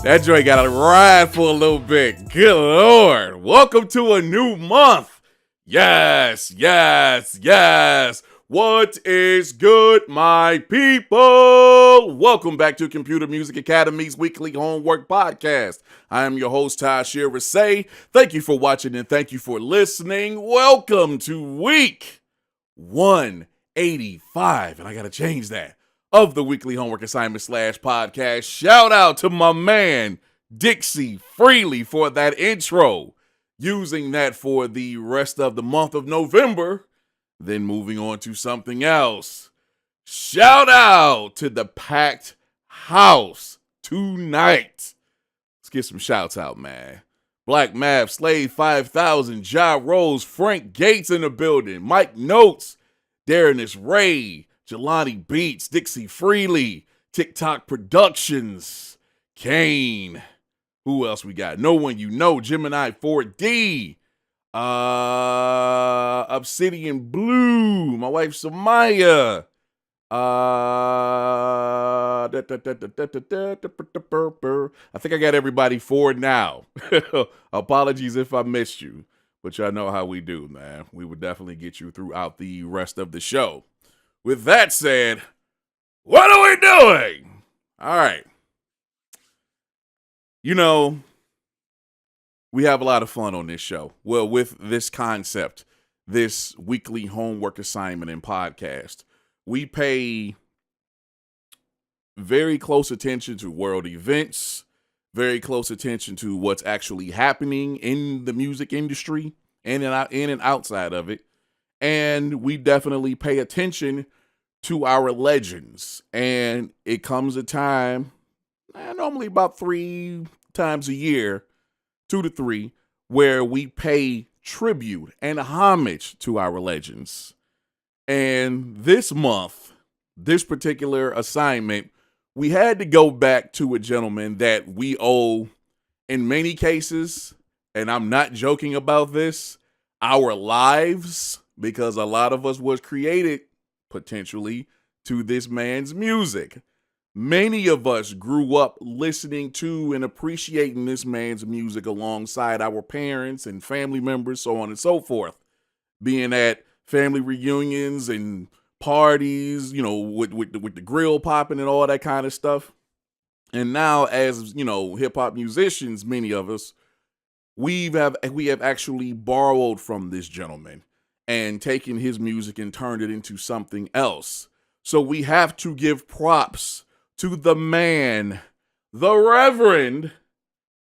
That joint got to ride for a little bit. Good Lord. Welcome to a new month. Yes. What is good, my people? Welcome back to Computer Music Academy's weekly homework podcast. I am your host, Tasherre Risay. Thank you for watching and thank you for listening. Welcome to week 185. And I got to change that. Of the weekly homework assignment / podcast. Shout out to my man, Dixie, freely for that intro. Using that for the rest of the month of November. Then moving on to something else. Shout out to the packed house tonight. Let's get some shouts out, man. Black Mav, Slave 5000, Ja Rose, Frank Gates in the building, Mike Notes, Darren is Ray, Jelati Beats, Dixie Freely, Tick-tock Productions, Kane. Who else we got? No One You Know, Gemini 4D, Obsidian Blue, my wife Samaya. I think I got everybody for now. Apologies if I missed you, but y'all know how we do, man. We would definitely get you throughout the rest of the show. With that said, what are we doing? All right. You know, we have a lot of fun on this show. Well, with this concept, this weekly homework assignment and podcast, we pay very close attention to world events, very close attention to what's actually happening in the music industry and in and outside of it. And we definitely pay attention to our legends. And it comes a time, normally about 3 times a year, 2 to 3, where we pay tribute and homage to our legends. And this month, this particular assignment, we had to go back to a gentleman that we owe, in many cases, and I'm not joking about this, our lives, because a lot of us was created potentially to this man's music. Many of us grew up listening to and appreciating this man's music alongside our parents and family members, so on and so forth. Being at family reunions and parties, you know, with the grill popping and all that kind of stuff. And now, as you know, hip hop musicians, many of us, we have actually borrowed from this gentleman and taken his music and turned it into something else. So we have to give props to the man, the Reverend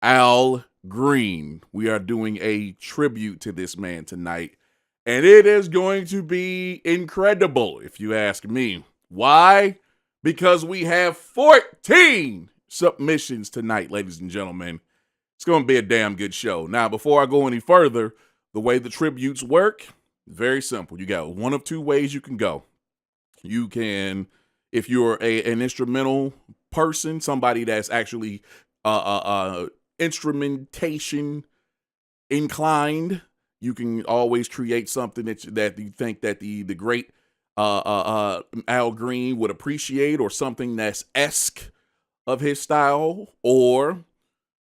Al Green. We are doing a tribute to this man tonight, and it is going to be incredible, if you ask me. Why? Because we have 14 submissions tonight, ladies and gentlemen. It's going to be a damn good show. Now, before I go any further, the way the tributes work, very simple. You got one of 2 ways you can go. You can, if you're an instrumental person, somebody that's actually instrumentation inclined, you can always create something that you think that the great Al Green would appreciate, or something that's esque of his style. Or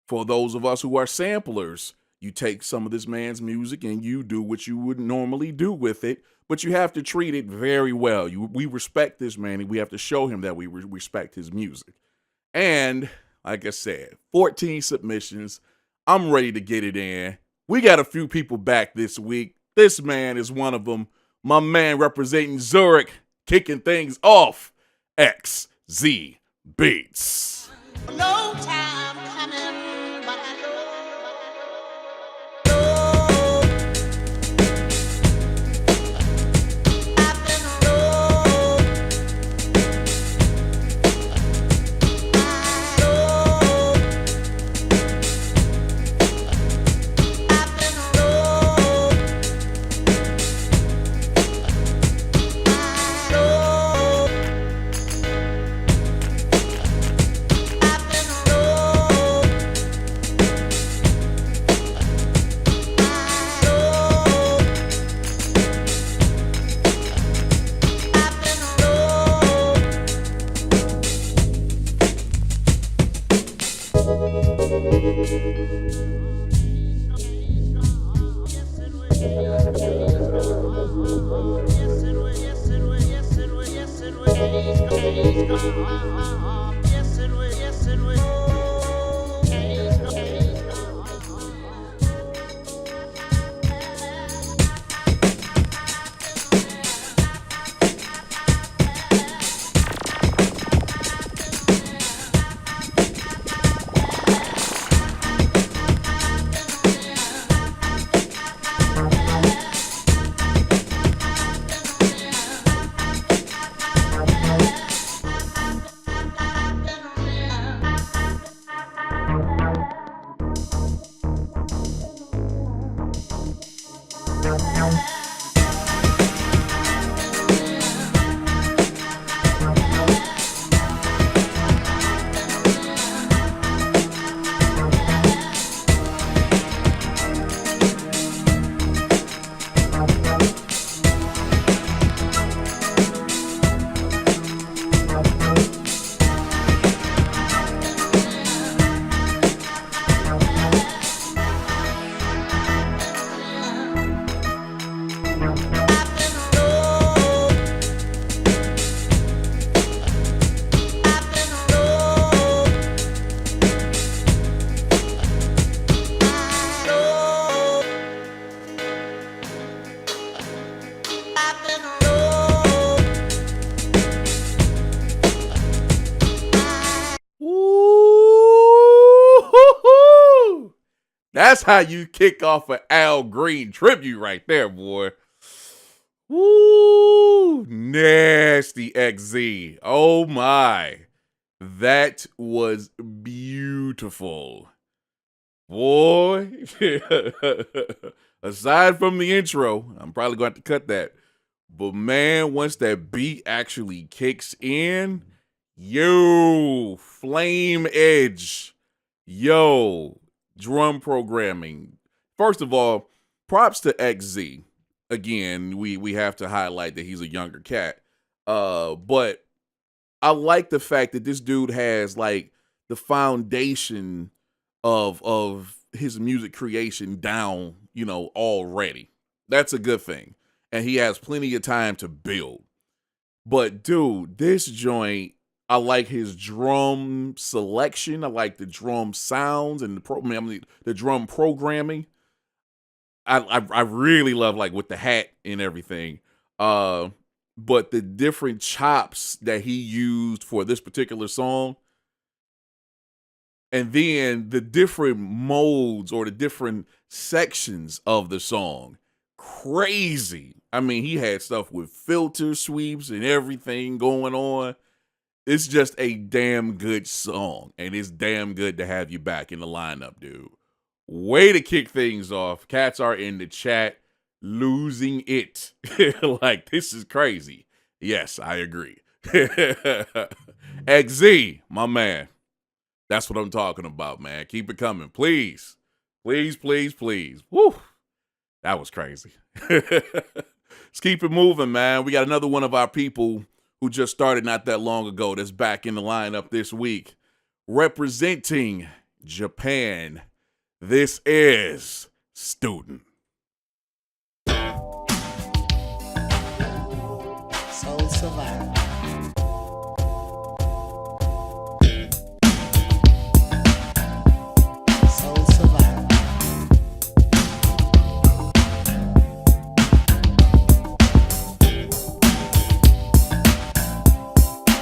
for those of us who are samplers, you take some of this man's music and you do what you would normally do with it, but you have to treat it very well. We respect this man, and we have to show him that we respect his music. And like I said, 14 submissions. I'm ready to get it in. We got a few people back this week. This man is one of them. My man representing Zurich, kicking things off, XZ Beats. No time coming, but I know. I've been That's how you kick off an Al Green tribute right there, boy. Woo! Nasty XZ. Oh my. That was beautiful. Boy. Aside from the intro, I'm probably going to have to cut that. But man, once that beat actually kicks in, yo, flame edge, yo, drum programming. First of all, props to XZ. Again, we have to highlight that he's a younger cat. But I like the fact that this dude has like the foundation of his music creation down, already. That's a good thing. And he has plenty of time to build. But dude, this joint, I like his drum selection. I like the drum sounds and the drum programming. I really love like with the hat and everything. But the different chops that he used for this particular song, and then the different modes or the different sections of the song, crazy. I mean, he had stuff with filter sweeps and everything going on. It's just a damn good song, and it's damn good to have you back in the lineup, dude. Way to kick things off. Cats are in the chat losing it. Like, this is crazy. Yes, I agree. XZ, my man. That's what I'm talking about, man. Keep it coming, please. Please, please, please. Woo. That was crazy. Let's keep it moving, man. We got another one of our people who just started not that long ago that's back in the lineup this week. Representing Japan, this is Student. Soul Survivor. Soul Survivor.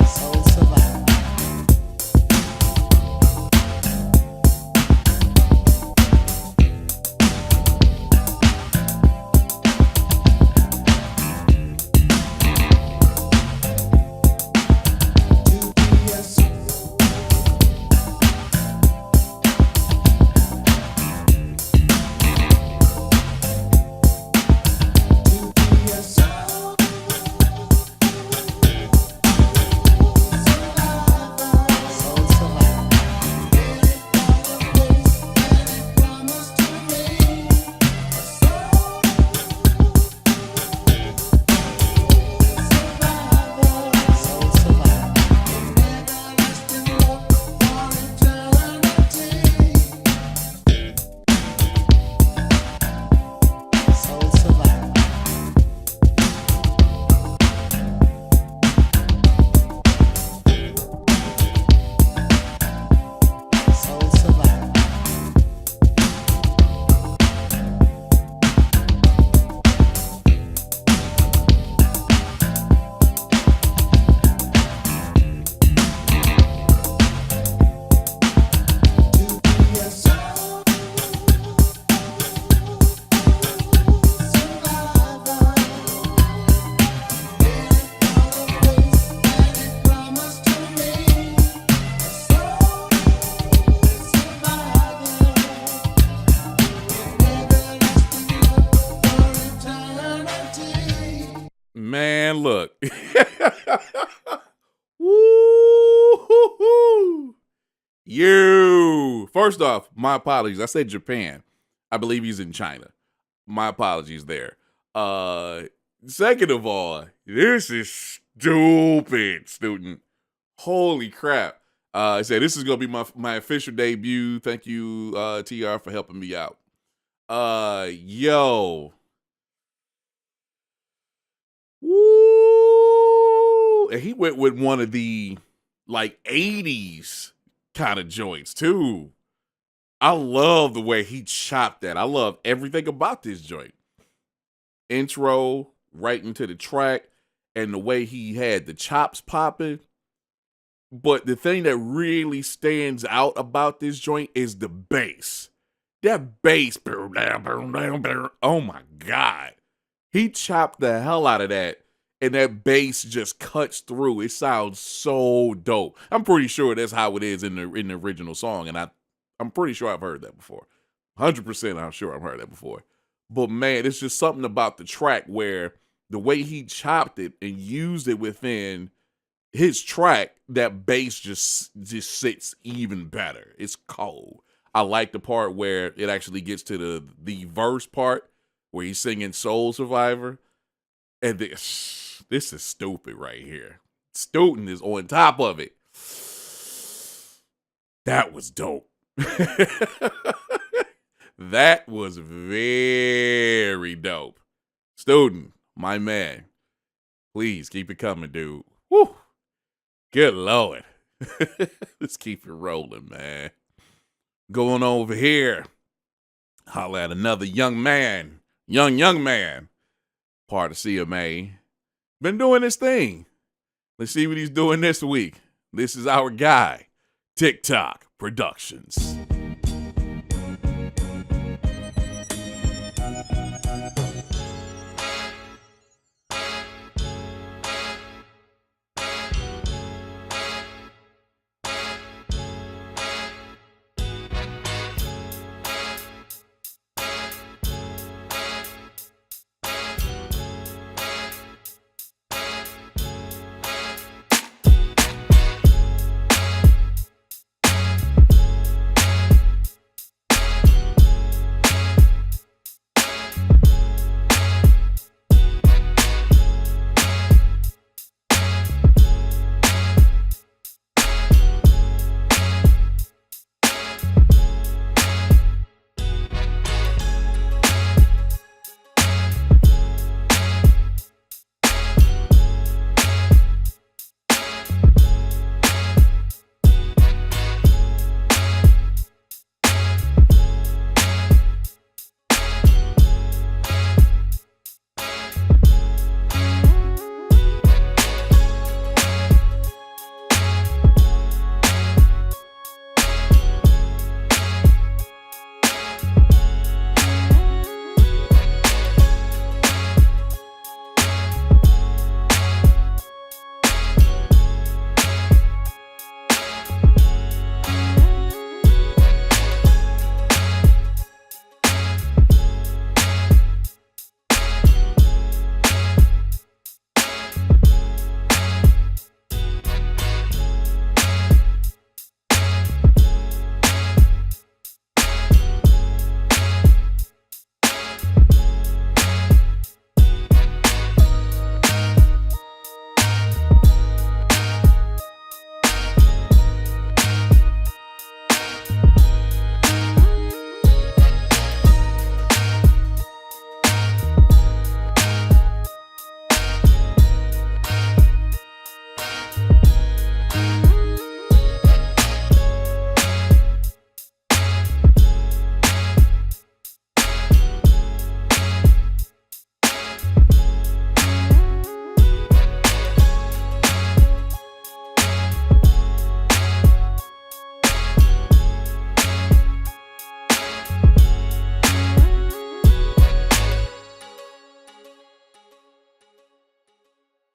Soul Survivor. Soul Survivor. Soul Survivor. Soul Survivor. Soul Survivor. Man, look. Woo-hoo-hoo. You. First off, my apologies. I said Japan. I believe he's in China. My apologies there. Second of all, this is stupid, Student. Holy crap. I said this is gonna be my official debut. Thank you, TR, for helping me out. Yo. Woo! And he went with one of the like 80s kind of joints too. I love the way he chopped that. I love everything about this joint. Intro, right into the track, and the way he had the chops popping. But the thing that really stands out about this joint is the bass. That bass, oh my God. He chopped the hell out of that, and that bass just cuts through. It sounds so dope. I'm pretty sure that's how it is in the original song, and I'm pretty sure I've heard that before. 100% I'm sure I've heard that before. But man, it's just something about the track where the way he chopped it and used it within his track, that bass just sits even better. It's cold. I like the part where it actually gets to the verse part where he's singing Soul Survivor. And this is stupid right here. Stoughton is on top of it. That was dope. That was very dope. Stoughton, my man, please keep it coming, dude. Woo. Good Lord. Let's keep it rolling, man. Going over here, holla at another young man, young man, part of CMA. Been doing this thing. Let's see what he's doing this week. This is our guy, Tick-tock Productions.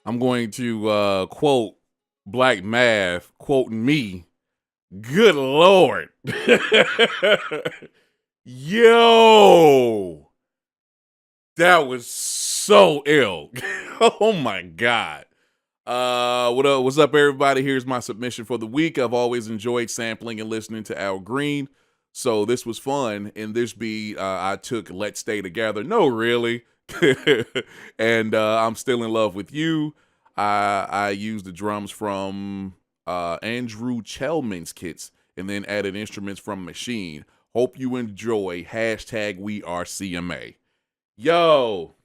I'm going to quote Black Math quoting me. Good Lord. Yo. That was so ill. Oh my God. What's up, everybody? Here's my submission for the week. I've always enjoyed sampling and listening to Al Green. So this was fun. In this beat, I took Let's Stay Together. No, really. And I'm Still in Love with You. I used the drums from Andrew Chelman's kits and then added instruments from Machine. Hope you enjoy. # We Are CMA. Yo,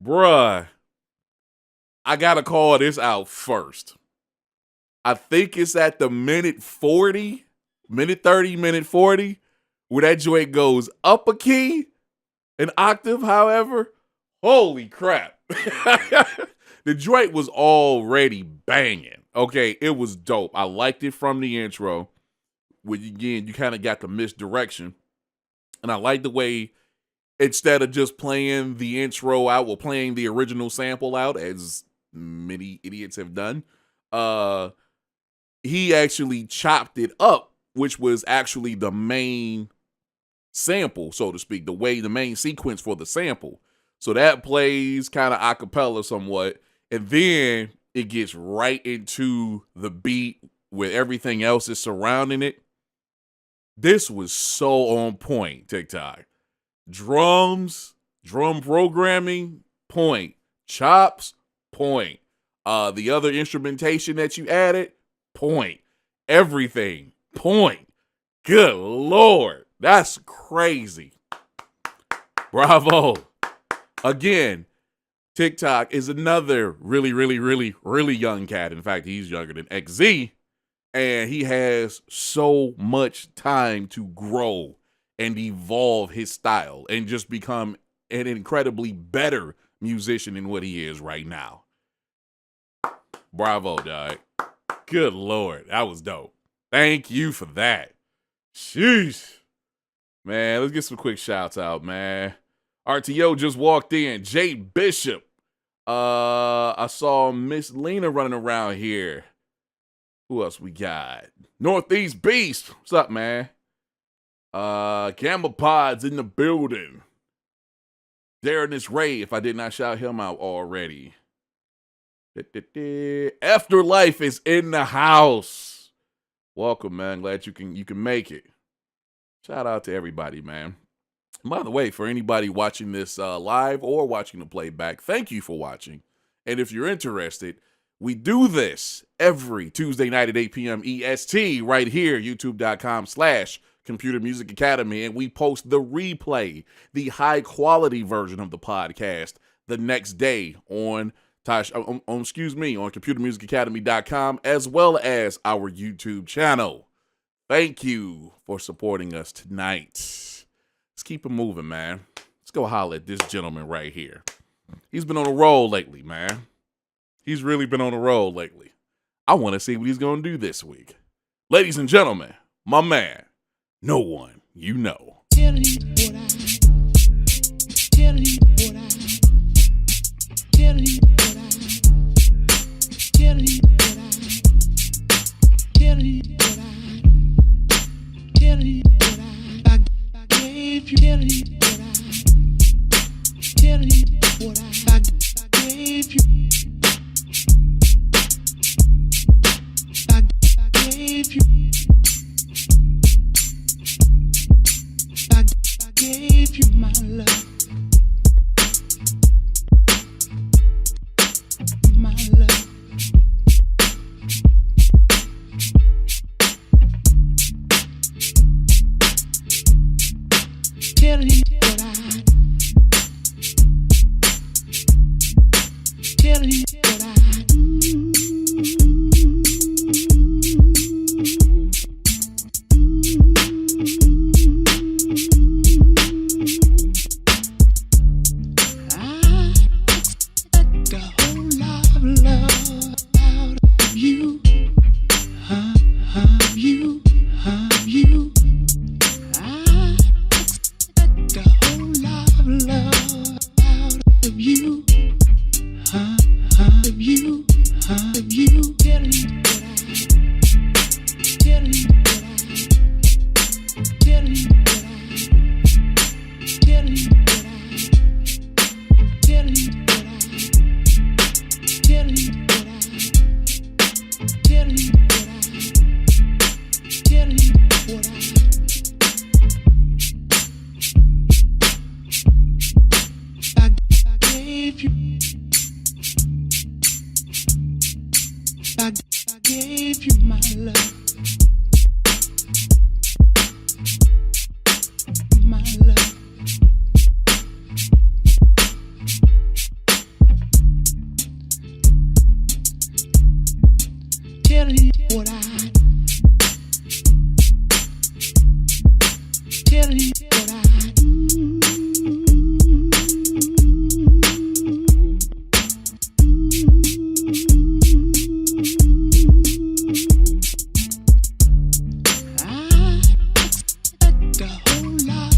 bruh, I gotta call this out first. I think it's at the minute 40, minute 30, minute 40, where that joint goes up a key, an octave, however. Holy crap. The joint was already banging. Okay, it was dope. I liked it from the intro. When again, you kind of got the misdirection. And I like the way, instead of just playing the intro out or playing the original sample out, as many idiots have done, he actually chopped it up, which was actually the main sample, so to speak, the main sequence for the sample. So that plays kind of a cappella somewhat, and then it gets right into the beat where everything else is surrounding it. This was so on point, Tick-tock. Drums, drum programming, point. Chops, point. The other instrumentation that you added, point. Everything, point. Good Lord, that's crazy. Bravo. Again, Tick-tock is another really young cat. In fact, he's younger than XZ, and he has so much time to grow and evolve his style and just become an incredibly better musician than what he is right now. Bravo, dog. Good Lord, that was dope. Thank you for that. Sheesh. Man, let's get some quick shouts out, man. RTO just walked in. Jay Bishop. I saw Miss Lena running around here. Who else we got? Northeast Beast. What's up, man? Gamma Pod's in the building. Darren Ray, if I did not shout him out already. Afterlife is in the house. Welcome, man. Glad you can make it. Shout out to everybody, man. By the way, for anybody watching this live or watching the playback, thank you for watching. And if you're interested, we do this every Tuesday night at 8 p.m. EST right here, youtube.com/Computer Music Academy. And we post the replay, the high quality version of the podcast, the next day on computermusicacademy.com, as well as our YouTube channel. Thank you for supporting us tonight. Let's keep it moving, man. Let's go holler at this gentleman right here. He's been on a roll lately, man. He's really been on a roll lately. I want to see what he's going to do this week. Ladies and gentlemen, my man, No One You Know. Tell you what I, tell you what I, tell you what I, tell you what I, tell you what I, tell you what I gave you, tell you what I, tell you what I gave you, I gave you. I gave you my love, my love. Tell you what I, tell you what I do.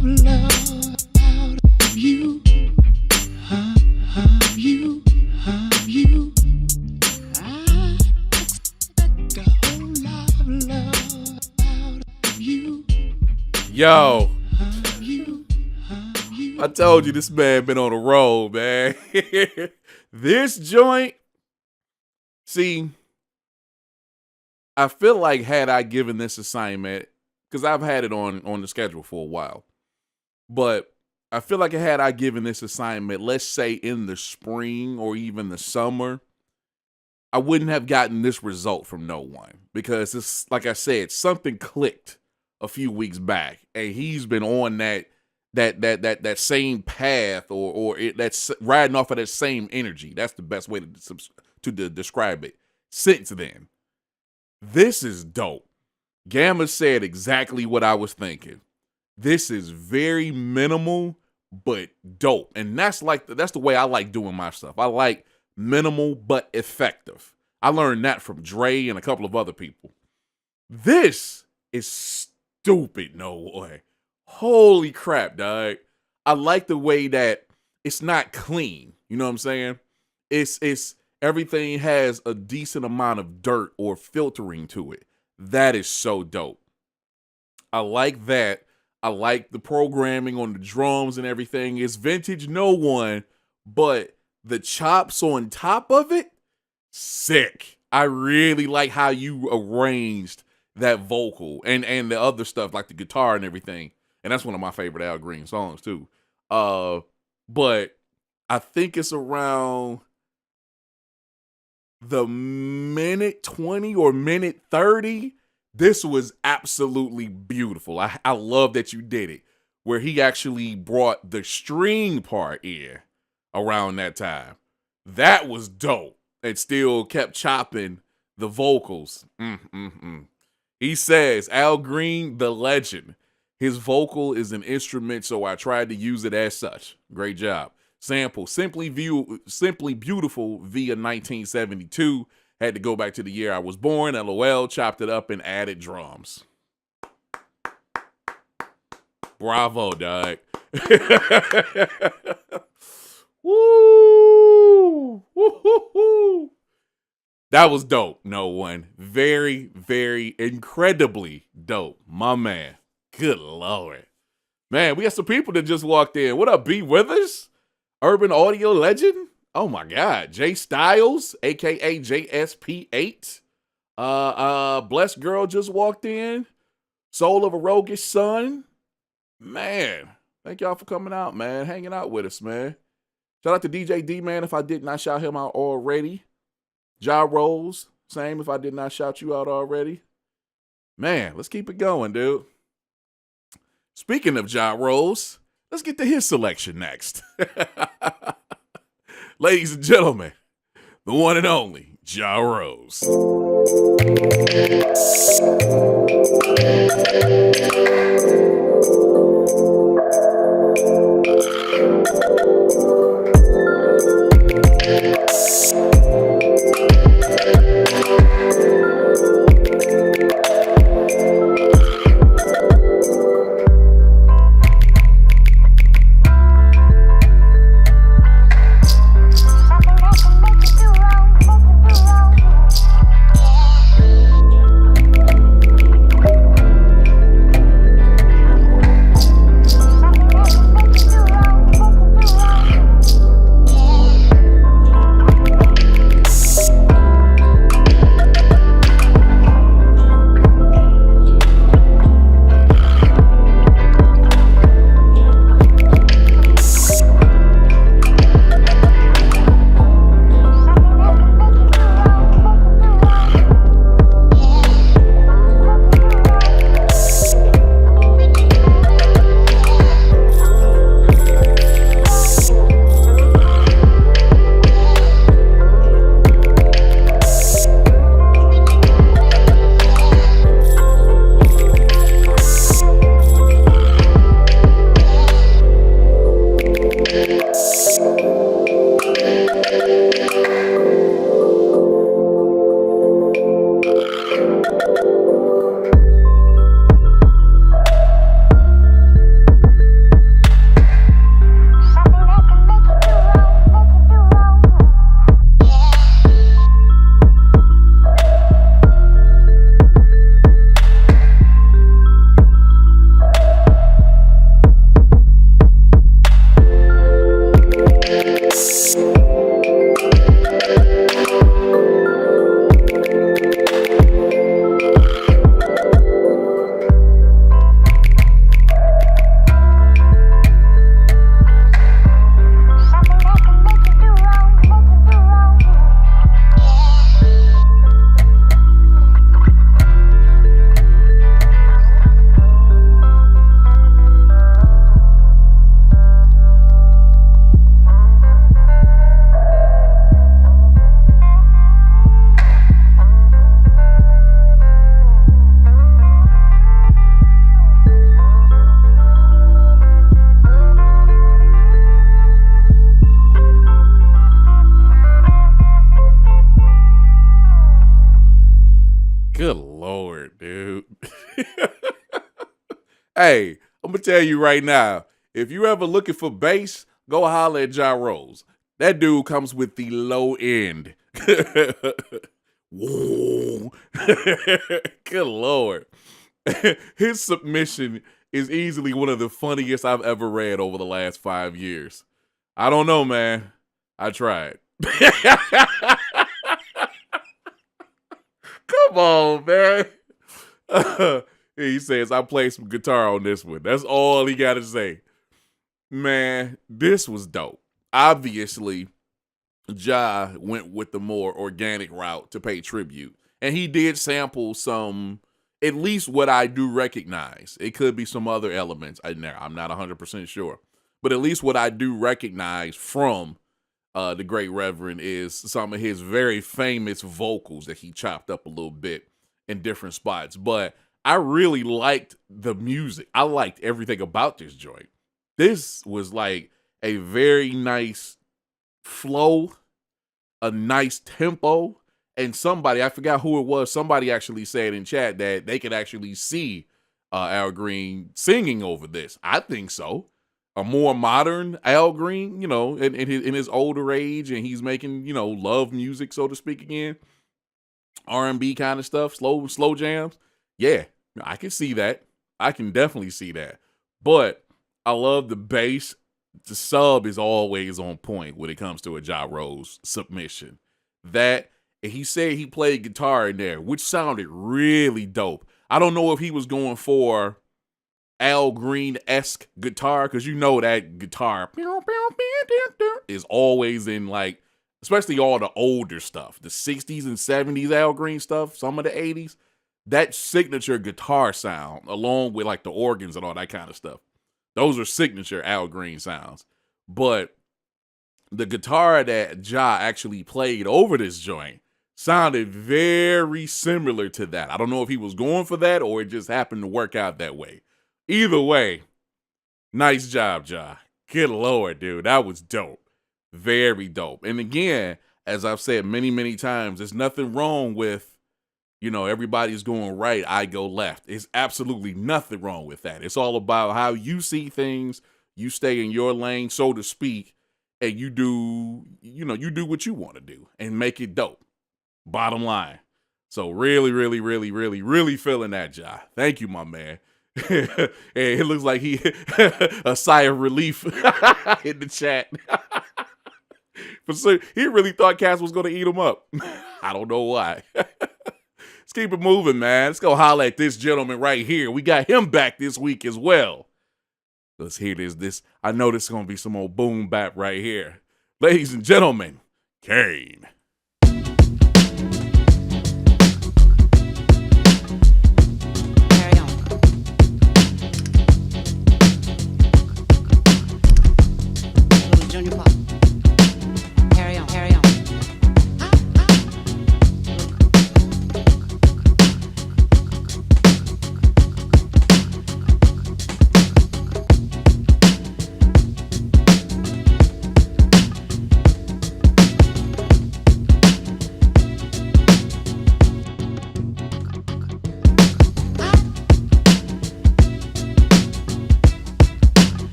Love. Yo, I told you this man been on a roll, man. This joint, see, I feel like had I given this assignment, because I've had it on the schedule for a while, but I feel like had I given this assignment, let's say in the spring or even the summer, I wouldn't have gotten this result from no one, because it's like I said, something clicked a few weeks back, and he's been on that same path that's riding off of that same energy. That's the best way to describe it. Since then, this is dope. Gamma said exactly what I was thinking. This is very minimal but dope, and that's the way I like doing my stuff. I like minimal but effective. I learned that from Dre and a couple of other people. This is stupid, no way. Holy crap, dog. I like the way that it's not clean. You know what I'm saying? It's everything has a decent amount of dirt or filtering to it. That is so dope. I like that. I like the programming on the drums and everything. It's vintage no one, but the chops on top of it, sick. I really like how you arranged that vocal and the other stuff like the guitar and everything. And that's one of my favorite Al Green songs too. But I think it's around the minute 20 or minute 30. This was absolutely beautiful. I love that you did it, where he actually brought the string part in around that time. That was dope. And still kept chopping the vocals. He says, Al Green, the legend. His vocal is an instrument, so I tried to use it as such. Great job. Sample, Simply Beautiful via 1972. Had to go back to the year I was born. LOL, chopped it up and added drums. Bravo, dog. Woo! Woo-hoo-hoo. That was dope, no one. Very, very incredibly dope. My man. Good Lord. Man, we got some people that just walked in. What up, B. Withers? Urban audio legend? Oh my God. Jay Styles, aka JSP8. Blessed Girl just walked in. Soul of a Roguish Son. Man, thank y'all for coming out, man. Hanging out with us, man. Shout out to DJ D, man, if I did not shout him out already. Ja Rose, same if I did not shout you out already. Man, let's keep it going, dude. Speaking of Ja Rose, let's get to his selection next. Ladies and gentlemen, the one and only Ja Rose. Good Lord, dude. Hey, I'm going to tell you right now, if you ever looking for bass, go holler at Ja Rose. That dude comes with the low end. Whoa. Good Lord. His submission is easily one of the funniest I've ever read over the last 5 years. I don't know, man. I tried. Come on, man. He says, I played some guitar on this one. That's all he got to say. Man, this was dope. Obviously, Ja went with the more organic route to pay tribute. And he did sample some, at least what I do recognize. It could be some other elements in there. I'm not 100% sure. But at least what I do recognize from the great Reverend is some of his very famous vocals that he chopped up a little bit in different spots. But I really liked the music. I liked everything about this joint. This was like a very nice flow, a nice tempo, and somebody, I forgot who it was, somebody actually said in chat that they could actually see Al Green singing over this. I think so. A more modern Al Green, you know, in his older age, and he's making, you know, love music, so to speak, again. R&B kind of stuff, slow jams. Yeah, I can see that. I can definitely see that. But I love the bass. The sub is always on point when it comes to a Ja Rose submission. That, and he said he played guitar in there, which sounded really dope. I don't know if he was going for Al Green-esque guitar, because you know that guitar is always in, like, especially all the older stuff, the 60s and 70s Al Green stuff, some of the 80s, that signature guitar sound, along with like the organs and all that kind of stuff. Those are signature Al Green sounds. But the guitar that Ja actually played over this joint sounded very similar to that. I don't know if he was going for that or it just happened to work out that way. Either way, nice job, Ja. Good Lord, dude. That was dope. Very dope. And again, as I've said many, many times, there's nothing wrong with, you know, everybody's going right, I go left. It's absolutely nothing wrong with that. It's all about how you see things. You stay in your lane, so to speak, and you do what you want to do and make it dope. Bottom line. So really, really, really, really, really feeling that, Ja. Thank you, my man. And it looks like he a sigh of relief in the chat. But so he really thought Cass was going to eat him up. I don't know why. Let's keep it moving, man. Let's go holler at this gentleman right here. We got him back this week as well. Let's hear this. I know this is going to be some old boom bap right here. Ladies and gentlemen, Kane. Junior Pop. Carry on, carry on.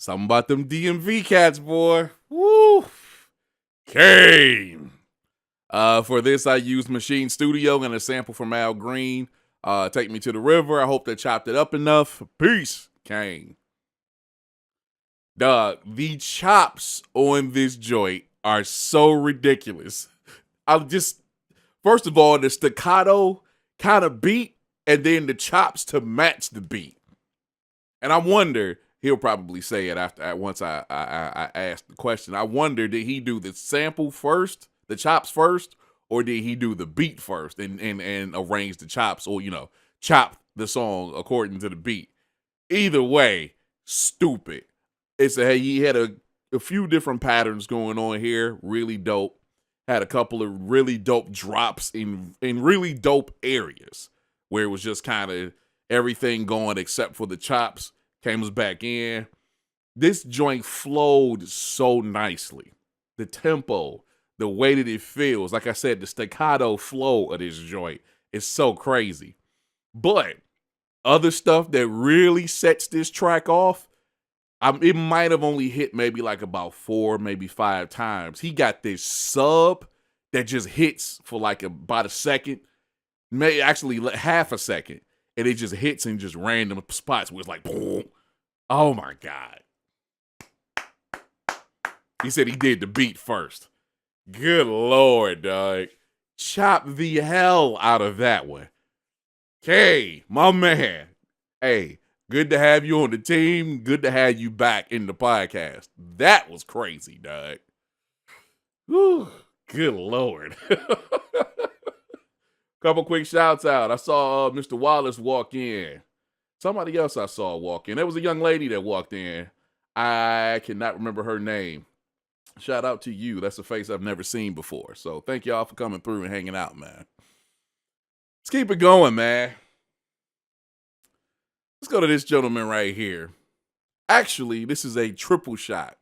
Something about them DMV cats, boy. Woo! Kane. For this, I used Machine Studio and a sample from Al Green. Take Me to the River. I hope they chopped it up enough. Peace, Kane. Dog, the chops on this joint are so ridiculous. First of all, the staccato kind of beat, and then the chops to match the beat. And I wonder, he'll probably say it once I ask the question. I wonder, did he do the sample first, the chops first, or did he do the beat first and arrange the chops, or chop the song according to the beat? Either way, stupid. He had a few different patterns going on here, really dope. Had a couple of really dope drops in really dope areas where it was just kind of everything going except for the chops. Came back in. This joint flowed so nicely. The tempo, the way that it feels, like I said, the staccato flow of this joint is so crazy. But other stuff that really sets this track off, it might have only hit maybe like about 4, maybe 5 times. He got this sub that just hits for like about a second, maybe actually half a second, and it just hits in just random spots where it's like, boom. Oh my God. He said he did the beat first. Good Lord, dog. Chop the hell out of that one. Okay, my man. Hey, good to have you on the team. Good to have you back in the podcast. That was crazy, dog. Whew, good Lord. Couple quick shouts out. I saw Mr. Wallace walk in. Somebody else I saw walk in. There was a young lady that walked in. I cannot remember her name. Shout out to you. That's a face I've never seen before. So thank y'all for coming through and hanging out, man. Let's keep it going, man. Let's go to this gentleman right here. Actually, this is a triple shot.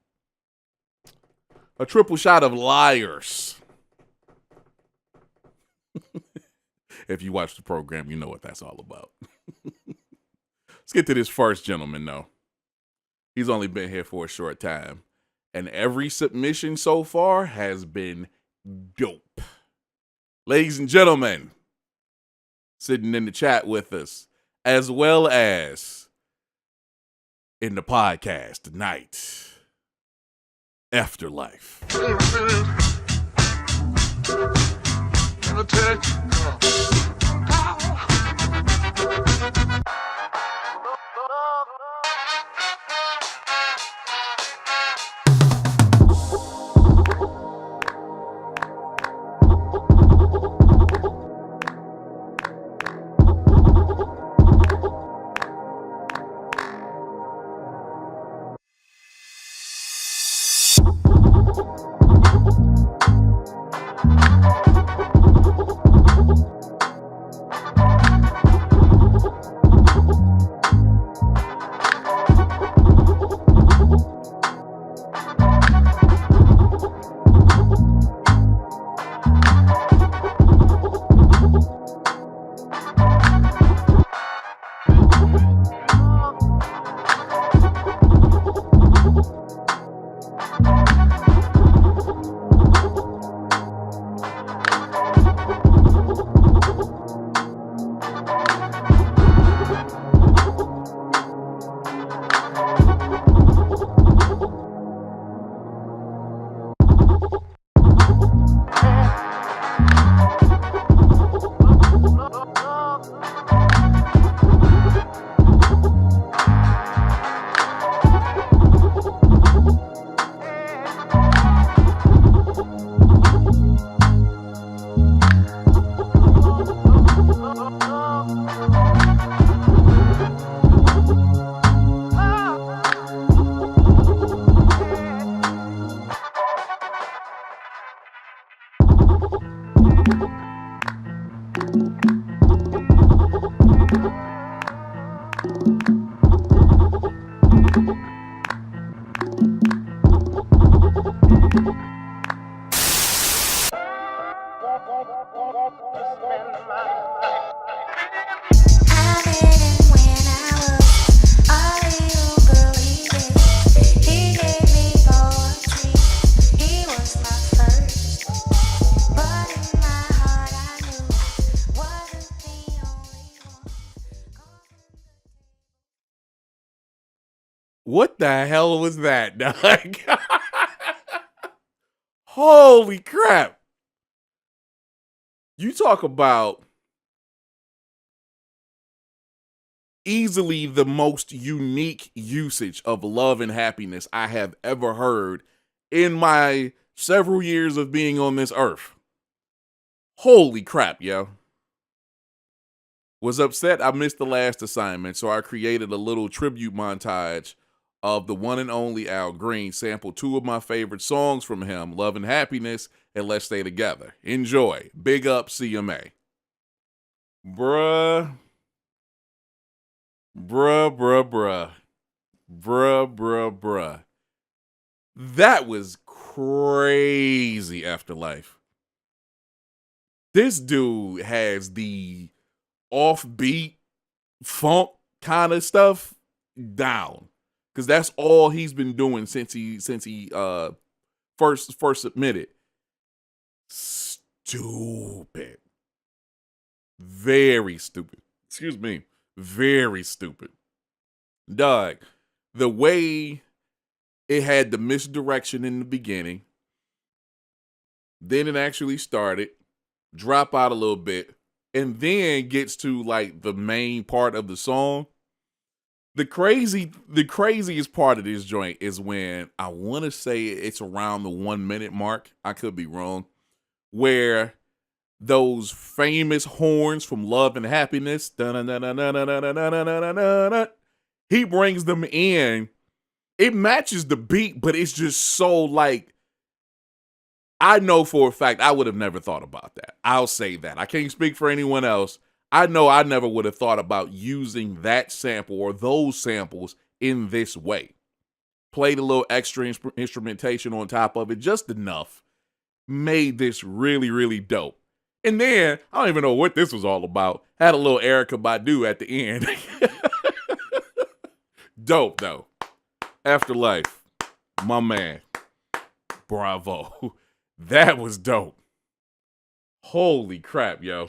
A triple shot of liars. If you watch the program, you know what that's all about. Let's get to this first gentleman, though. He's only been here for a short time. And every submission so far has been dope. Ladies and gentlemen, sitting in the chat with us, as well as in the podcast tonight, Afterlife. What the hell was that, dog? Holy crap. You talk about easily the most unique usage of love and happiness I have ever heard in my several years of being on this earth. Holy crap, yo. Was upset I missed the last assignment, so I created a little tribute montage of the one and only Al Green, sampled two of my favorite songs from him, Love and Happiness and Let's Stay Together. Enjoy. Big up CMA. Bruh. That was crazy, Afterlife. This dude has the offbeat funk kind of stuff down, because that's all he's been doing since he first submitted. Stupid. Very stupid. Excuse me. Very stupid. Dog, the way it had the misdirection in the beginning, then it actually started, drop out a little bit, and then gets to like the main part of the song. The craziest part of this joint is when, I want to say it's around the 1 minute mark, I could be wrong, where those famous horns from Love and Happiness, he brings them in. It matches the beat, but it's just so like, I know for a fact I would have never thought about that. I'll say that. I can't speak for anyone else. I know I never would have thought about using that sample or those samples in this way. Played a little extra instrumentation on top of it, just enough. Made this really, really dope. And then, I don't even know what this was all about. Had a little Erykah Badu at the end. Dope, though. Afterlife. My man. Bravo. That was dope. Holy crap, yo.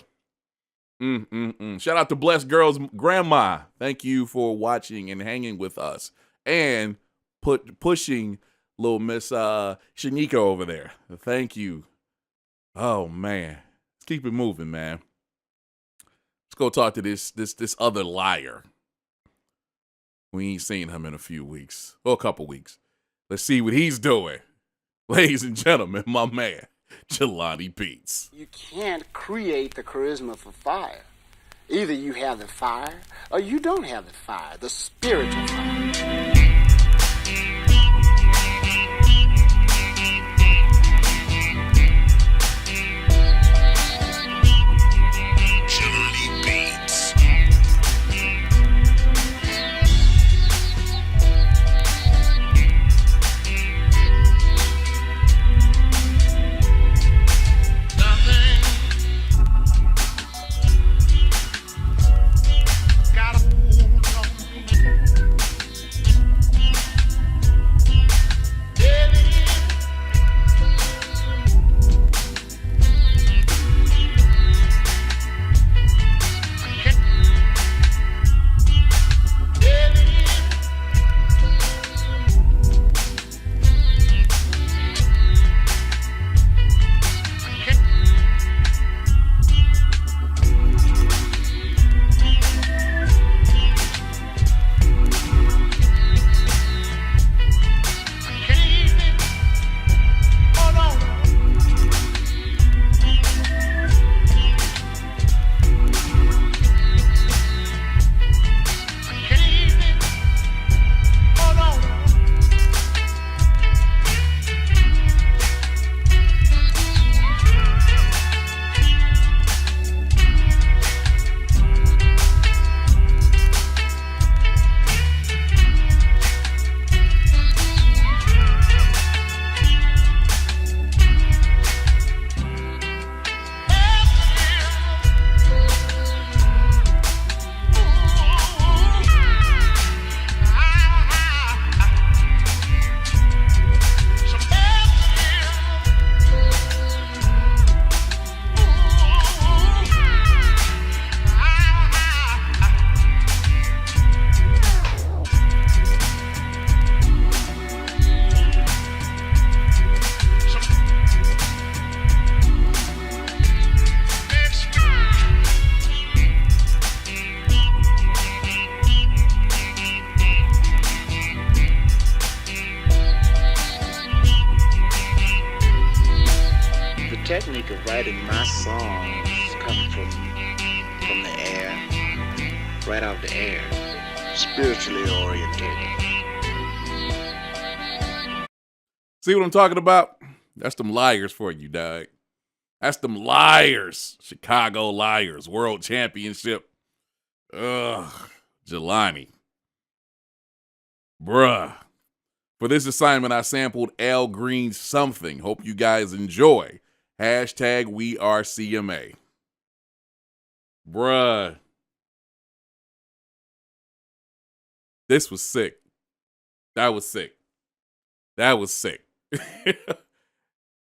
Shout out to Blessed Girl's grandma. Thank you for watching and hanging with us. And pushing little Miss Shanika over there. Thank you. Oh, man. Keep it moving, man. Let's go talk to this other liar. We ain't seen him in a few weeks, or a couple weeks. Let's see what he's doing. Ladies and gentlemen, my man, Jelati Beats. You can't create the charisma for fire. Either you have the fire or you don't have the fire, the spiritual fire. technique of writing my songs come from the air, right out the air, spiritually orientated. See what I'm talking about? That's them liars for you, dog. That's them liars. Chicago Liars. World Championship. Ugh. Jelani. Bruh. For this assignment, I sampled Al Green's Something. Hope you guys enjoy. Hashtag We Are CMA. Bruh. This was sick. That was sick. That was sick.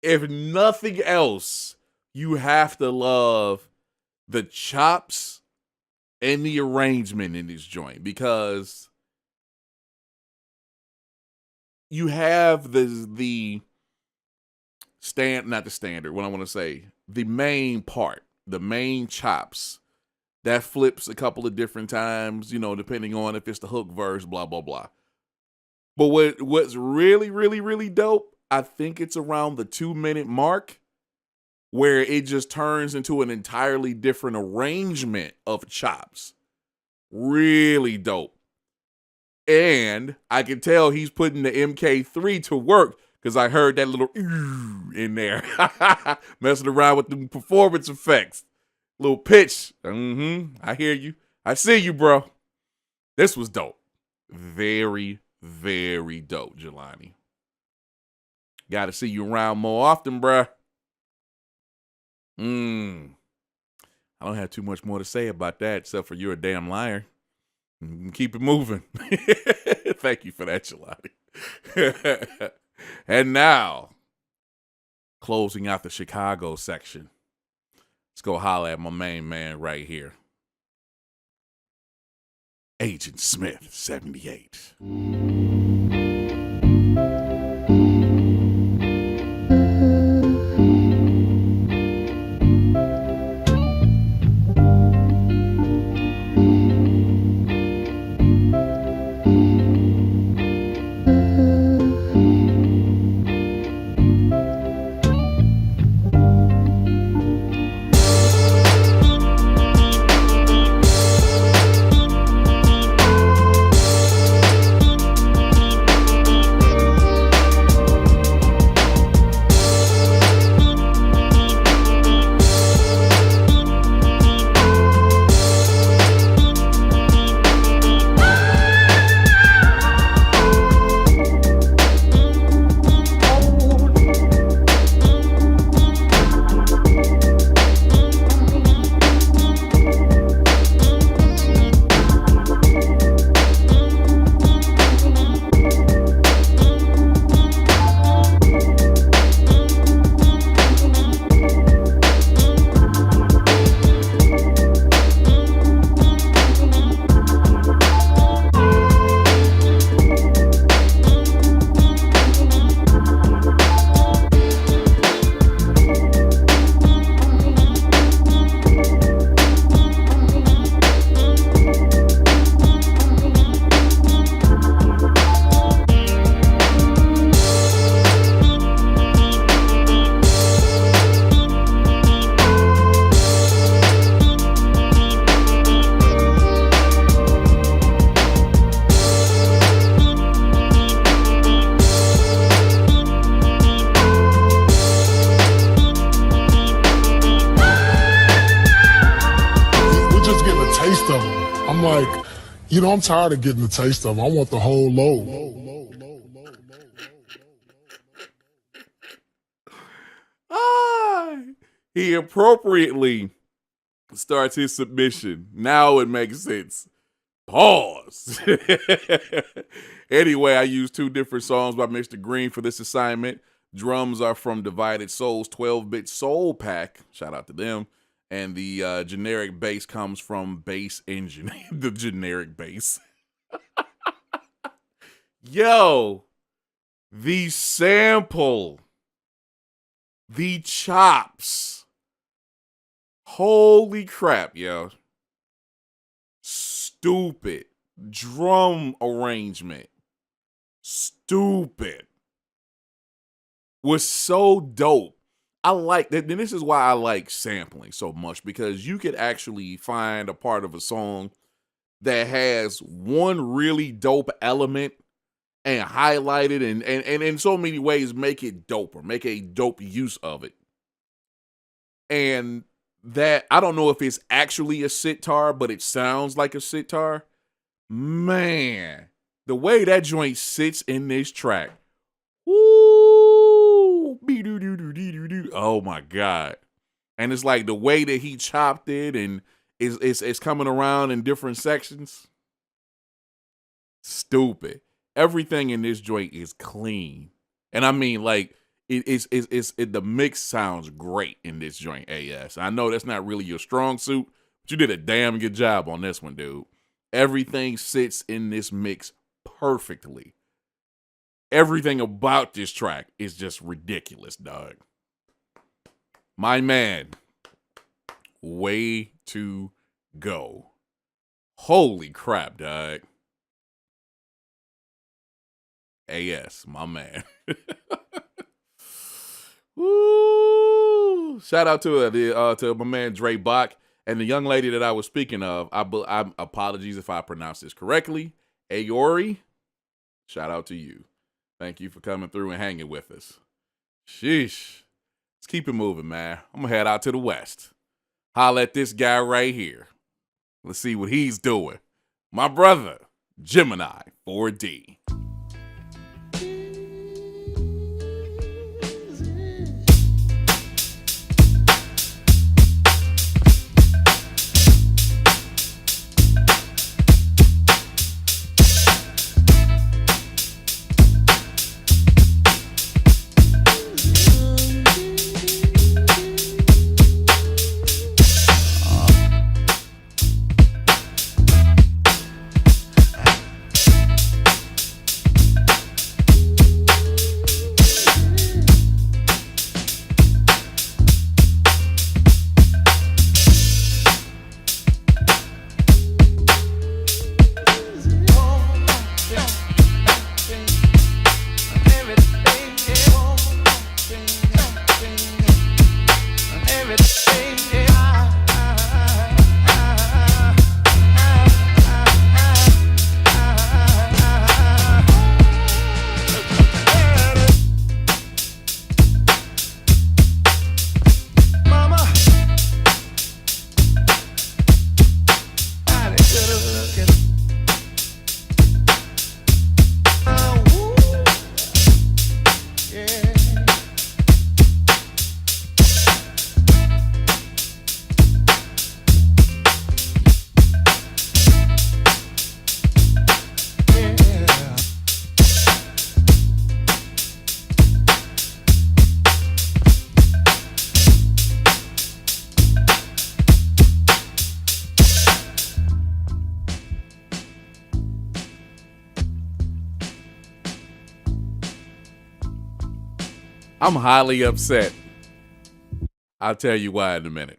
If nothing else, you have to love the chops and the arrangement in this joint, because you have the not the standard, what I want to say, the main part, the main chops that flips a couple of different times, you know, depending on if it's the hook verse, blah, blah, blah. But what's really, really, really dope, I think it's around the 2-minute mark where it just turns into an entirely different arrangement of chops. Really dope. And I can tell he's putting the MK3 to work because I heard that little in there. Messing around with the performance effects. Little pitch. I hear you. I see you, bro. This was dope. Very, very dope, Jelani. Got to see you around more often, bruh. I don't have too much more to say about that except for you're a damn liar. Keep it moving. Thank you for that, Jelati. And now, closing out the Chicago section, let's go holler at my main man right here. Agent Smith, 78. You know, I'm tired of getting a taste of them. I want the whole load. He appropriately starts his submission. Now it makes sense. Pause. Anyway, I used 2 different songs by Mr. Green for this assignment. Drums are from Divided Souls 12-bit Soul Pack. Shout out to them. And the generic bass comes from Bass Engine. The generic bass. Yo, the sample, the chops. Holy crap, yo. Stupid. Drum arrangement. Stupid. Was so dope. I like that. This is why I like sampling so much, because you could actually find a part of a song that has one really dope element and highlight it and in so many ways make it dope or make a dope use of it. And that, I don't know if it's actually a sitar, but it sounds like a sitar. Man, the way that joint sits in this track. Woo! Oh my God. And it's like the way that he chopped it and it's coming around in different sections. Stupid. Everything in this joint is clean. And I mean, like, the mix sounds great in this joint, AS. I know that's not really your strong suit, but you did a damn good job on this one, dude. Everything sits in this mix perfectly. Everything about this track is just ridiculous, dog. My man, way to go. Holy crap, dog. AS, my man. Woo! Shout out to my man Dre Bach and the young lady that I was speaking of. I apologies if I pronounced this correctly. Aori, shout out to you. Thank you for coming through and hanging with us. Sheesh. Let's keep it moving, man. I'm gonna head out to the west. Holla at this guy right here. Let's see what he's doing. My brother, Gemini 4D. I'm highly upset. I'll tell you why in a minute.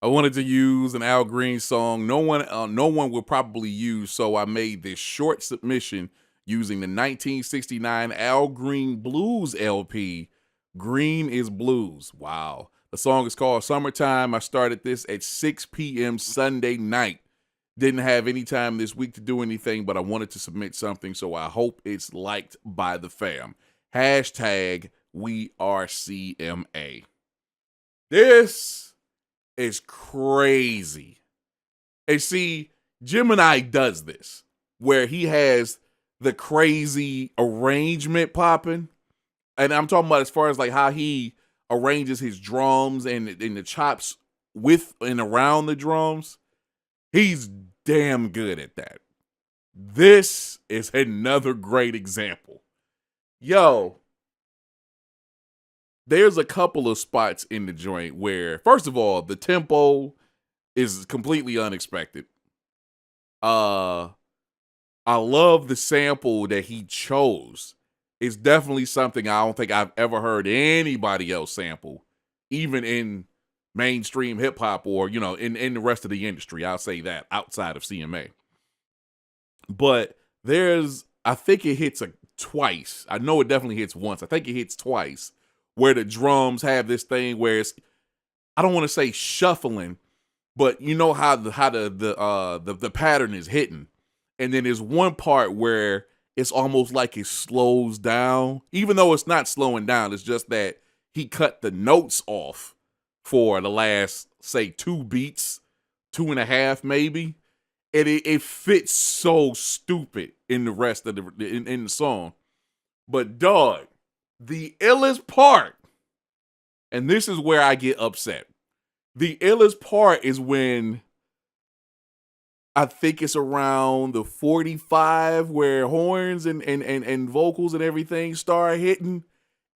I wanted to use an Al Green song no one will probably use, so I made this short submission using the 1969 Al Green Blues LP, Green is Blues. Wow. The song is called Summertime. I started this at 6 p.m. Sunday night. Didn't have any time this week to do anything, but I wanted to submit something, so I hope it's liked by the fam. Hashtag We Are CMA. This is crazy. And see, Gemini does this, where he has the crazy arrangement popping. And I'm talking about as far as like how he arranges his drums and the chops with and around the drums. He's damn good at that. This is another great example. Yo, there's a couple of spots in the joint where, first of all, the tempo is completely unexpected. I love the sample that he chose. It's definitely something I don't think I've ever heard anybody else sample, even in mainstream hip hop or, you know, in the rest of the industry. I'll say that outside of CMA. But I think it hits twice. I know it definitely hits once. I think it hits twice where the drums have this thing where it's, I don't want to say shuffling, but you know how the pattern is hitting. And then there's one part where it's almost like it slows down, even though it's not slowing down. It's just that he cut the notes off for the last, say, 2 beats, 2.5 maybe. And it fits so stupid in the rest of in the song. But dog, the illest part, and this is where I get upset. The illest part is when I think it's around the 45 where horns and vocals and everything start hitting.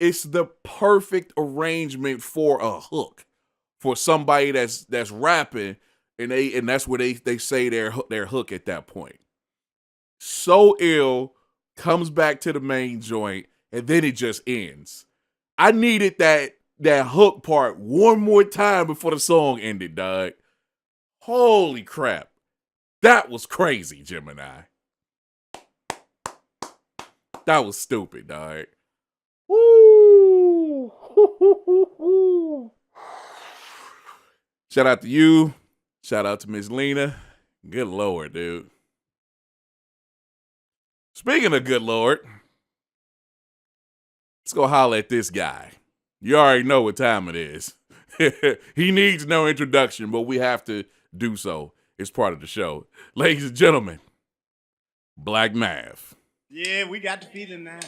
It's the perfect arrangement for a hook for somebody that's rapping, and that's where they say their hook at that point. So ill, comes back to the main joint, and then it just ends. I needed that hook part one more time before the song ended, dog. Holy crap. That was crazy, Gemini. That was stupid, dog. Woo! Shout out to you. Shout out to Miss Lena. Good Lord, dude. Speaking of good Lord, let's go holler at this guy. You already know what time it is. He needs no introduction, but we have to do so. It's part of the show. Ladies and gentlemen, Black Mav. Yeah, we got the feeling now.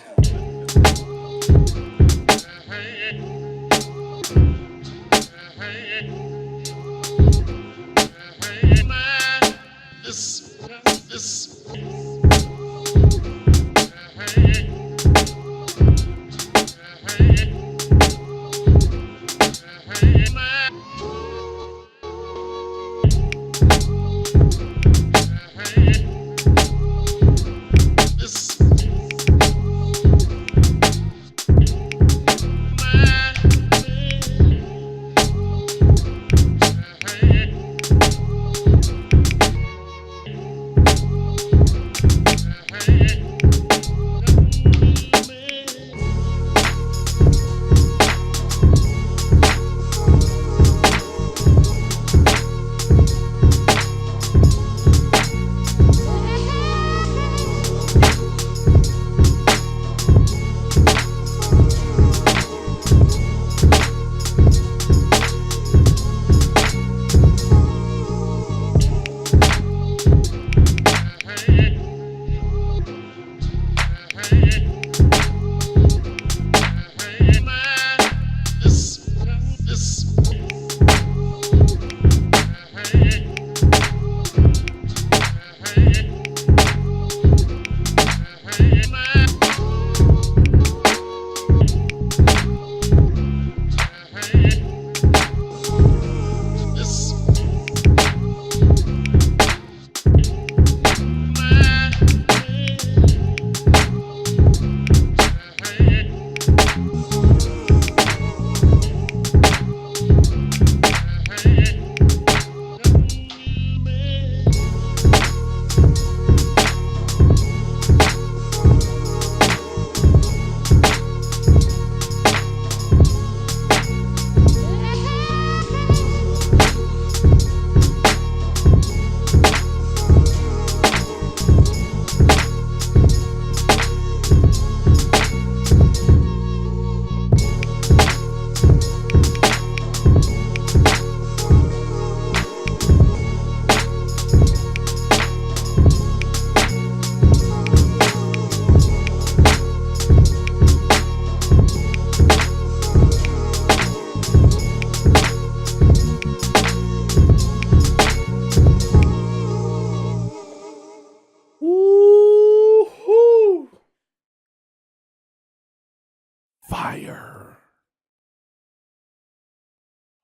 Fire.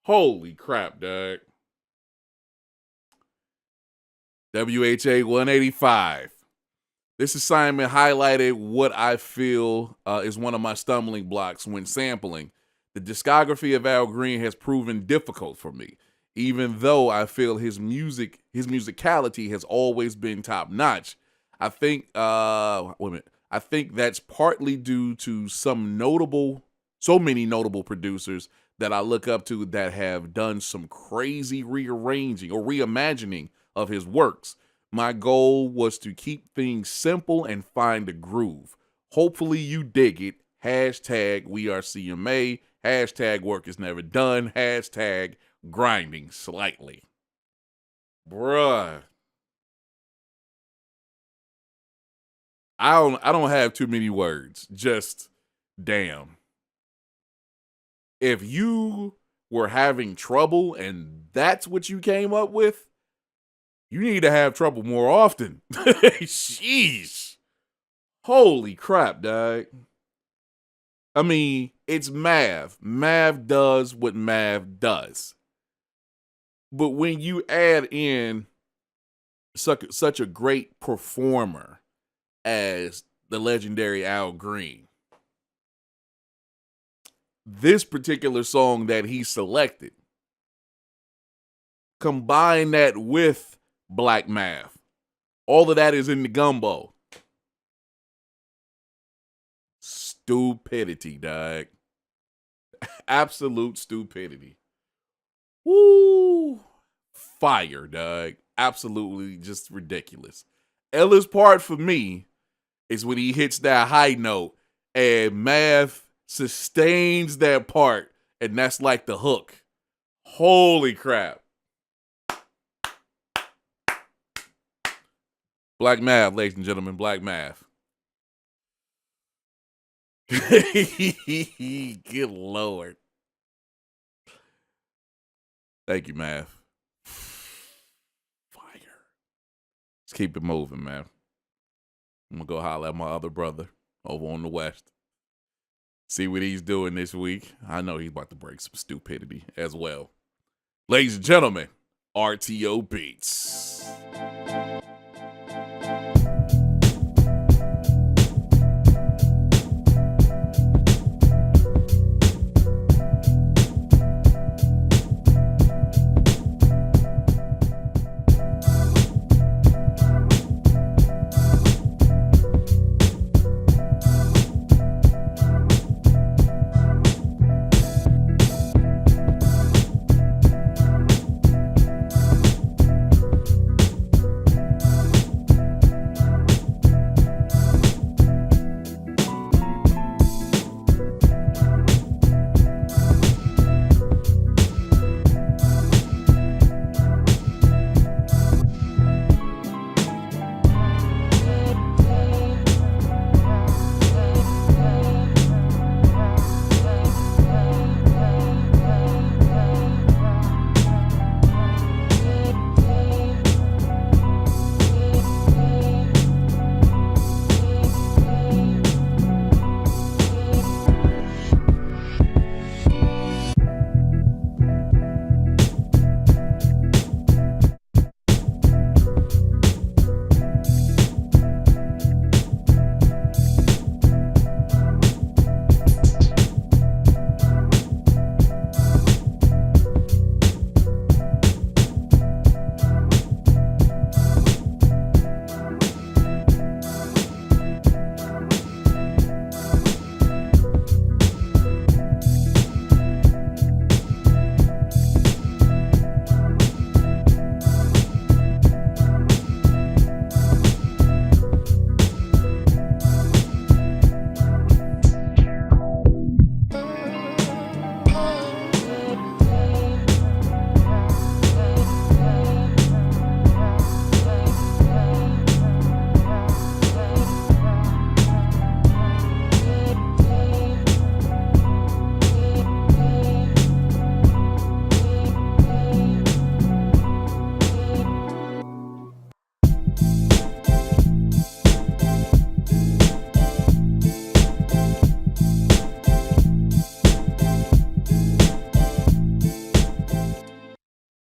Holy crap, dog. WHA 185. This assignment highlighted what I feel is one of my stumbling blocks when sampling. The discography of Al Green has proven difficult for me, even though I feel his musicality has always been top notch. I think I think that's partly due to some notable so many notable producers that I look up to that have done some crazy rearranging or reimagining of his works. My goal was to keep things simple and find a groove. Hopefully you dig it. Hashtag we are CMA. Hashtag work is never done. Hashtag grinding slightly. Bruh. I don't have too many words. Just damn. If you were having trouble and that's what you came up with, you need to have trouble more often. Sheesh. Holy crap, dog. I mean, it's Mav. Mav does what Mav does. But when you add in such a great performer as the legendary Al Green, this particular song that he selected, combine that with Black Math. All of that is in the gumbo. Stupidity, dog. Absolute stupidity. Woo. Fire, dog. Absolutely just ridiculous. Ella's part for me is when he hits that high note and Math sustains that part, and that's like the hook. Holy crap. Black Math, ladies and gentlemen, Black Math. Good Lord. Thank you, Math. Fire. Let's keep it moving, man. I'm going to go holler at my other brother over on the West. See what he's doing this week. I know he's about to break some stupidity as well. Ladies and gentlemen, RTO Beats.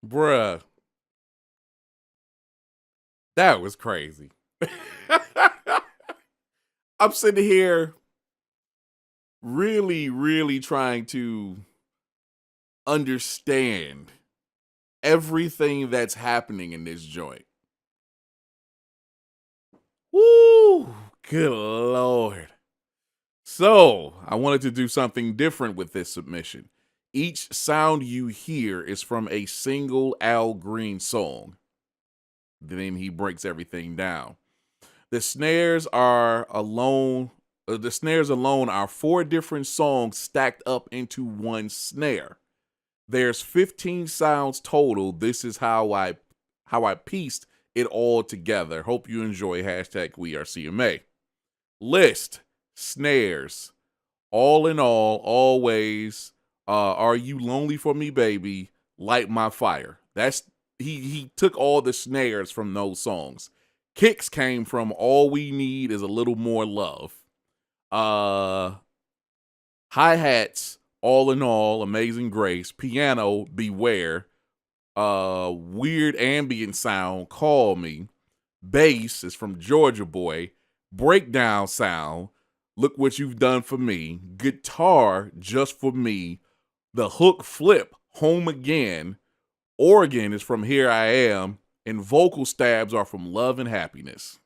Bruh. That was crazy. I'm sitting here really trying to understand everything that's happening in this joint. Woo! Good Lord. So I wanted to do something different with this submission. Each sound you hear is from a single Al Green song. Then he breaks everything down. The snares are alone. The snares alone are 4 different songs stacked up into one snare. There's 15 sounds total. This is how I pieced it all together. Hope you enjoy. Hashtag We Are CMA. List, snares, all in all, always. Are you lonely for me, baby? Light my fire. That's he took all the snares from those songs. Kicks came from All We Need Is a Little More Love. Hi-hats, All in All, Amazing Grace. Piano, Beware. Weird ambient sound, Call Me. Bass is from Georgia Boy. Breakdown sound, Look What You've Done for Me. Guitar, Just for Me. The hook flip, Home Again. Organ is from Here I Am. And vocal stabs are from Love and Happiness.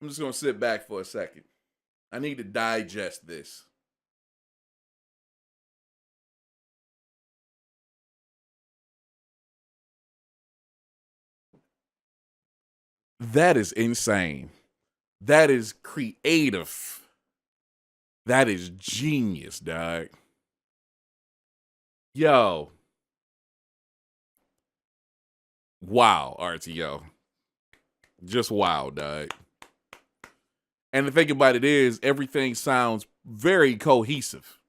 I'm just going to sit back for a second. I need to digest this. That is insane. That is creative. That is genius, dog. Yo. Wow, RTO. Just wow, dog. And the thing about it is, everything sounds very cohesive.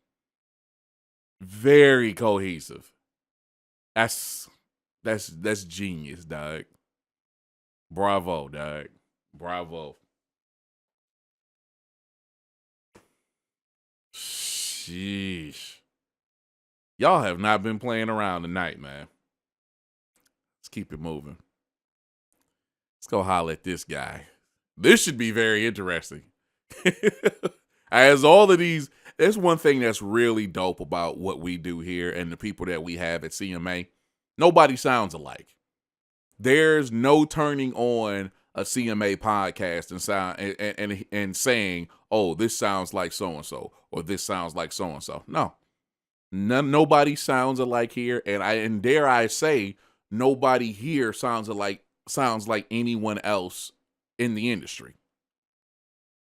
Very cohesive. That's genius, dog. Bravo, dog. Bravo. Sheesh. Y'all have not been playing around tonight, man. Let's keep it moving. Let's go holler at this guy. This should be very interesting. As all of these, there's one thing that's really dope about what we do here and the people that we have at CMA. Nobody sounds alike. There's no turning on a CMA podcast and saying, "Oh, this sounds like so and so," or "This sounds like so and so." No, nobody sounds alike here, and dare I say, nobody here sounds like anyone else in the industry.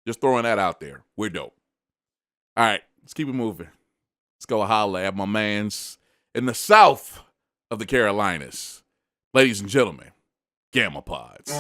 Just throwing that out there. We're dope. All right, let's keep it moving. Let's go holler at my mans in the south of the Carolinas. Ladies and gentlemen, Gamma Pods.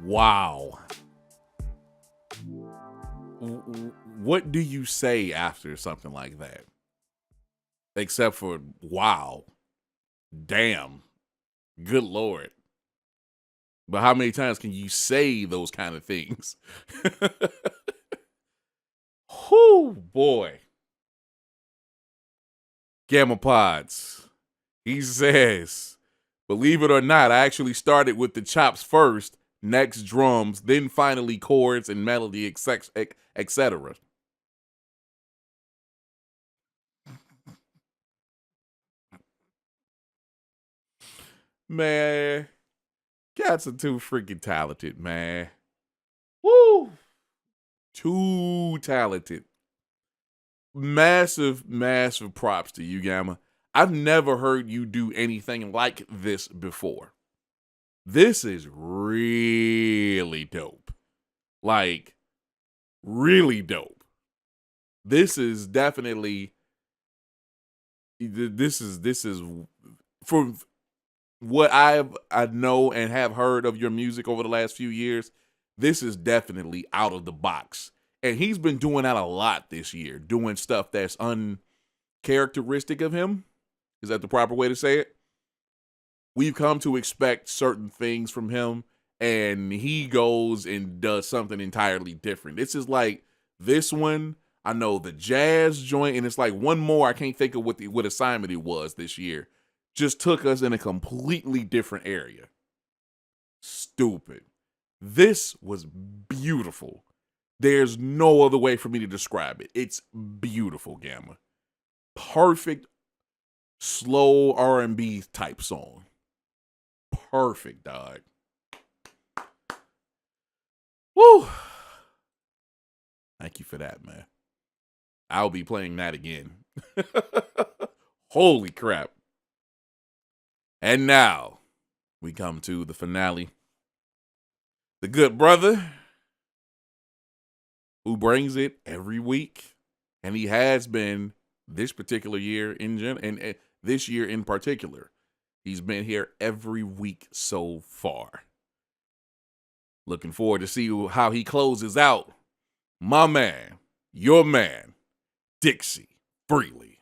Wow. What do you say after something like that? Except for, wow. Damn. Good Lord. But how many times can you say those kind of things? Whoo, boy. Gamma Pods. He says, believe it or not, I actually started with the chops first, next drums, then finally chords and melody, etc. Man, cats are too freaking talented, man. Woo! Too talented. Massive, massive props to you, Gamma. I've never heard you do anything like this before. This is really dope. Like, really dope. This is definitely, this is from what I know and have heard of your music over the last few years, this is definitely out of the box. And he's been doing that a lot this year, doing stuff that's uncharacteristic of him. Is that the proper way to say it? We've come to expect certain things from him, and he goes and does something entirely different. This is like this one. I know the jazz joint, and it's like one more. I can't think of what assignment it was this year. Just took us in a completely different area. Stupid. This was beautiful. There's no other way for me to describe it. It's beautiful, Gamma. Perfect slow R&B type song. Perfect, dog. Woo. Thank you for that, man. I'll be playing that again. Holy crap. And now we come to the finale. The good brother who brings it every week, and he has been this particular year and this year in particular. He's been here every week so far. Looking forward to see how he closes out. My man, your man, Dixie Freely.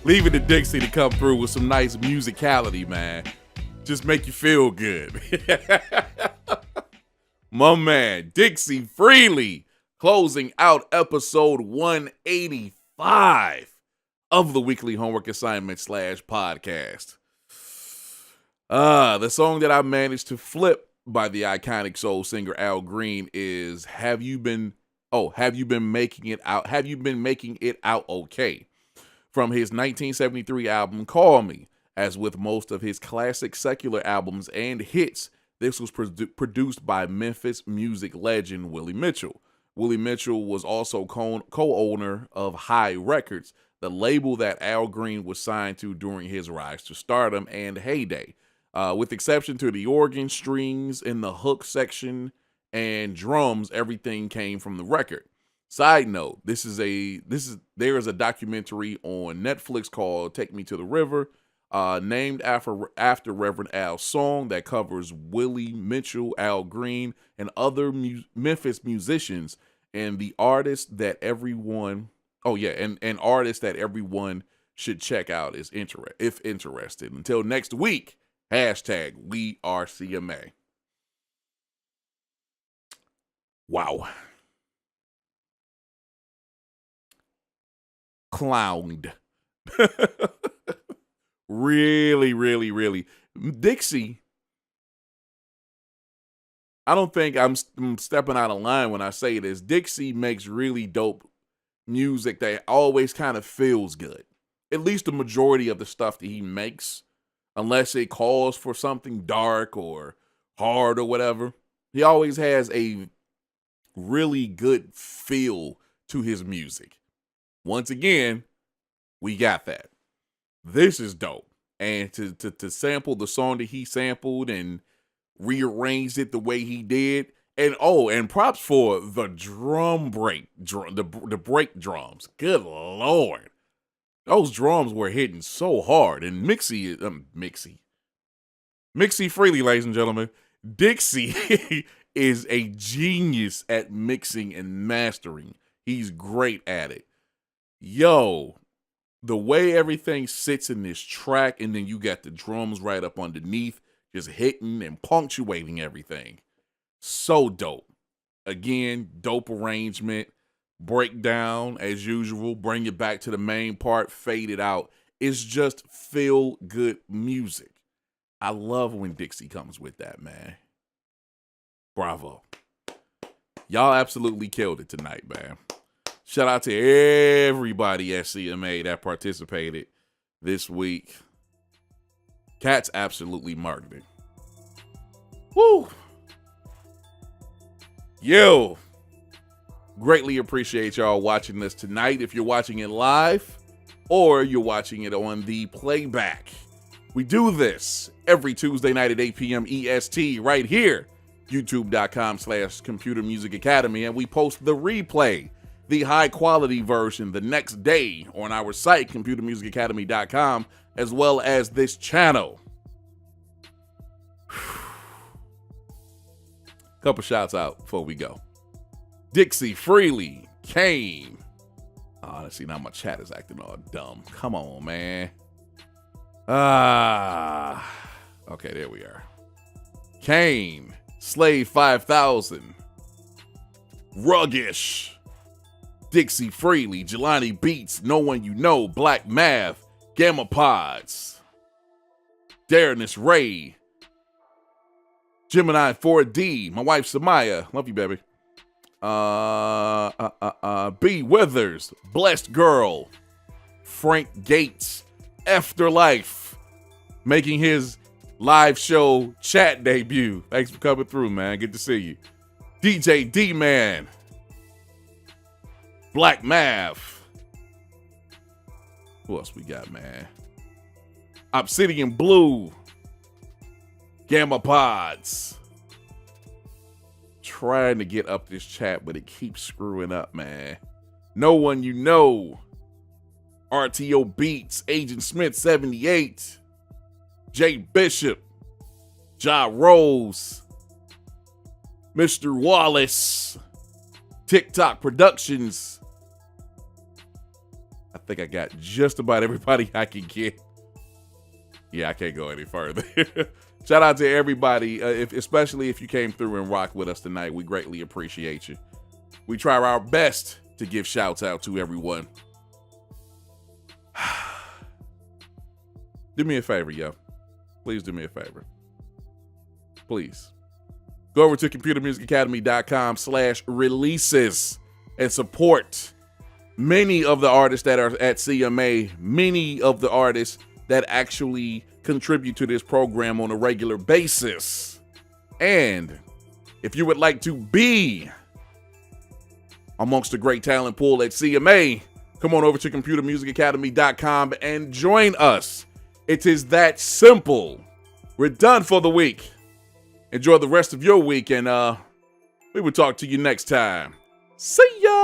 Leave it to Dixie to come through with some nice musicality, man. Just make you feel good. My man, Dixie Freely, closing out episode 185 of the weekly homework assignment / podcast. The song that I managed to flip by the iconic soul singer Al Green is Have You Been Making It Out Okay? From his 1973 album Call Me. As with most of his classic secular albums and hits, this was produced by Memphis music legend Willie Mitchell. Willie Mitchell was also co-owner of High Records, the label that Al Green was signed to during his rise to stardom and heyday. With exception to the organ, strings in the hook section, and drums, everything came from the record. Side note, there is a documentary on Netflix called Take Me to the River, named after Reverend Al's song that covers Willie Mitchell, Al Green, and other Memphis musicians, and the artist that everyone should check out if interested. Until next week, #WeAreCMA. Wow. Clowned. Really, really, really. Dixie, I don't think I'm stepping out of line when I say this. Dixie makes really dope music that always kind of feels good. At least the majority of the stuff that he makes, unless it calls for something dark or hard or whatever. He always has a really good feel to his music. Once again, we got that. This is dope. And to sample the song that he sampled and rearranged it the way he did. And props for the drum break, the break drums. Good Lord. Those drums were hitting so hard. And Mixie Freely, ladies and gentlemen, Dixie is a genius at mixing and mastering. He's great at it. Yo, the way everything sits in this track, and then you got the drums right up underneath, just hitting and punctuating everything. So dope. Again, dope arrangement, breakdown as usual, bring it back to the main part, fade it out. It's just feel good music. I love when Dixie comes with that, man. Bravo. Y'all absolutely killed it tonight, man. Shout out to everybody at CMA that participated this week. Cats absolutely marked it. Woo! Yo! Greatly appreciate y'all watching this tonight. If you're watching it live or you're watching it on the playback, we do this every Tuesday night at 8 p.m. EST right here, youtube.com/Computer Music Academy, and we post the replay, the high quality version, the next day on our site, computermusicacademy.com, as well as this channel. Couple shouts out before we go. Dixie Freely, Kane. Oh, let's see, now my chat is acting all dumb. Come on, man. Okay, there we are. Kane, Slave 5000, Ruggish, Dixie Freely, Jelati Beats, No One You Know, Black Math, Gamma Pods, Darrenus Ray, Gemini 4D, my wife Samaya, love you, baby. B Withers, Blessed Girl, Frank Gates, Afterlife, making his live show chat debut. Thanks for coming through, man. Good to see you. DJ D-Man, Black Math. Who else we got, man? Obsidian Blue, Gamma Pods. Trying to get up this chat, but it keeps screwing up, man. No One You Know, RTO Beats, Agent Smith 78, Jay Bishop, Ja Rose, Mr. Wallace, Tick-tock Productions. I think I got just about everybody I can get. Yeah, I can't go any further. Shout out to everybody, especially if you came through and rocked with us tonight. We greatly appreciate you. We try our best to give shouts out to everyone. Do me a favor, yo. Please do me a favor. Please. Go over to computermusicacademy.com/releases and support many of the artists that are at CMA, many of the artists that actually contribute to this program on a regular basis. And if you would like to be amongst the great talent pool at CMA, come on over to computermusicacademy.com and join us. It is that simple. We're done for the week. Enjoy the rest of your week, and we will talk to you next time. See ya!